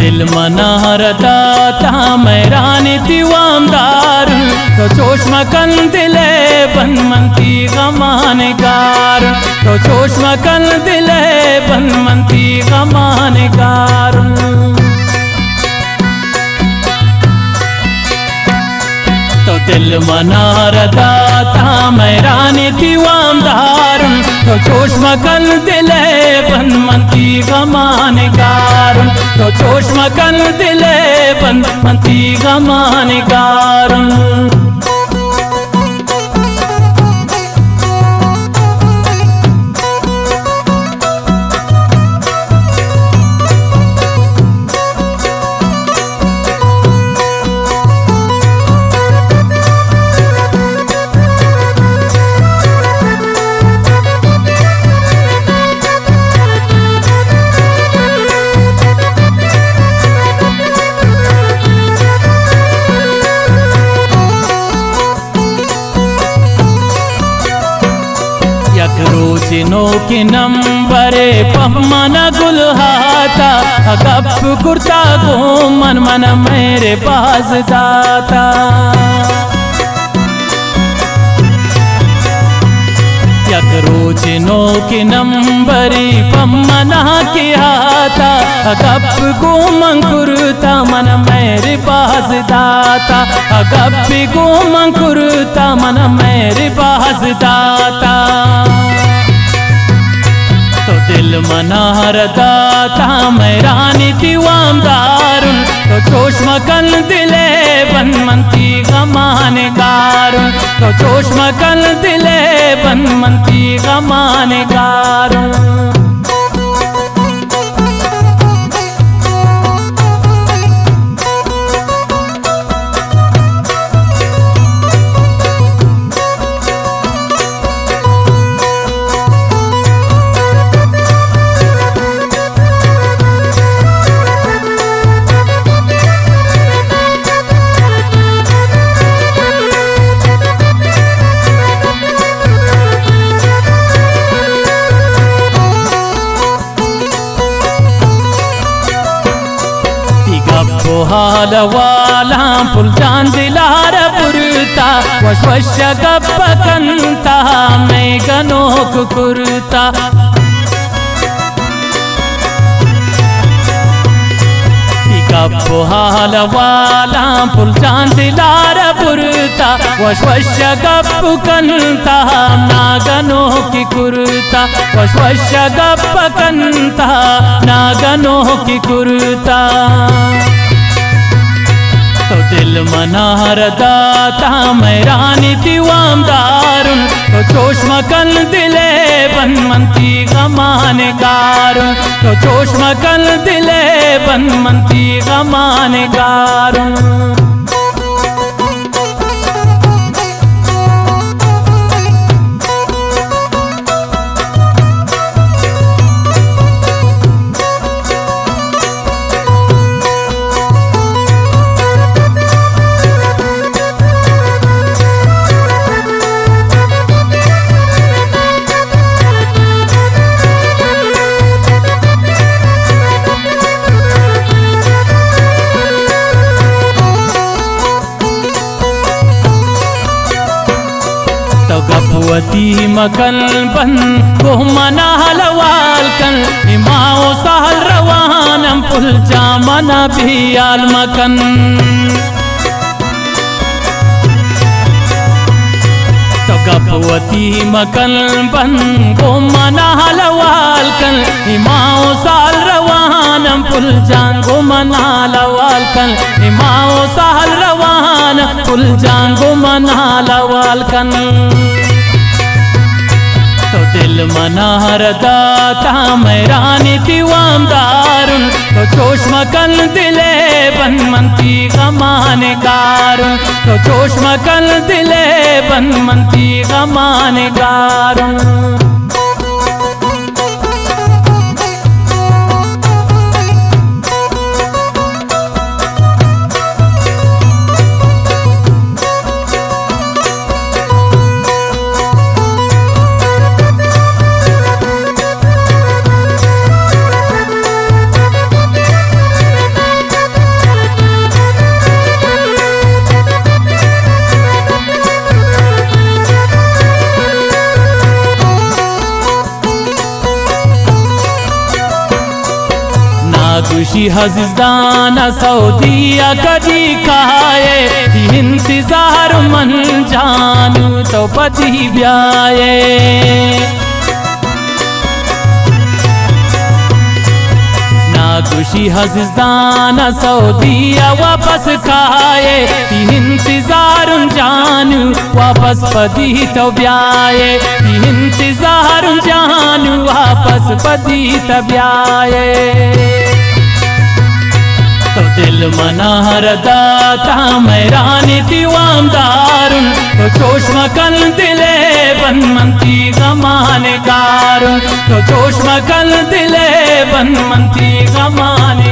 दिल मनारता तामरानी तिवामदार तो चोशमकन दिले बन मनती गमानगार तो चोशमकन दिले बन मनती गमानगार तो दिल मनारता तामरानी तिवामदार तो चोशमकन दिले बन मनती गमानगार तो चोशमकन दिले बन मनती गमानगार रोजिनो के नंबरे पम्मना गुलहाता गप कुर्ता को मन मन मेरे पास जाता यक रोजिनो के नंबरे पम्मना के हाथा गप को मंकुरता मन मेरे पास जाता गप को मंकुरता मन मेरे पास जाता तो दिल मनारता तामरानी तिवामदार तो चोशमकन दिले बन मनती गमानगार तो चोशमकन दिले बन मनती गमानगार हाल वाला पुल जान दिलार पुरता वश गपकंता मैं गनोक कुरता हाल वाला पुल जान दिलार पुरता वश गपकंता नागनो की कुरता वश गपकंता नागनो की कुरता तो दिल मनारता तामरानी तिवामदार तो चोशमकन दिले बन मनती गमानगार तो चोशमकन दिले बन मनती गमानगार गपवती मकन बन को मना हलवाल कन इमाओ सहल रवानम पुल जामना भी आल मकन तो गपवती मकन बन को मना हलवाल कन इमाओ सहल रवानम पुल जान को मना हलवाल कन इमाओ सहल रवान पुल जान को मना हलवाल कन तो दिल मनारता तामरानी तिवामदार तो चोशमकन दिले बन मनती गमानगार तो चोशमकन दिले बन मनती गमानगार खुशी हज़दाना सऊदिया कदी खाए इंतजार मन जानू तो पति ब्याए ना खुशी हज़दाना सऊदिया वापस खाए इंतजार जानू वापस पति तो ब्याए इंतजार जानू वापस पति तो ब्याए तो दिल मनाहर दाता मैरानी दीवामदारुन तो जोश मकल दिले बन मंती गमाने कारुन तो जोश मकल दिले बन मंती गमाने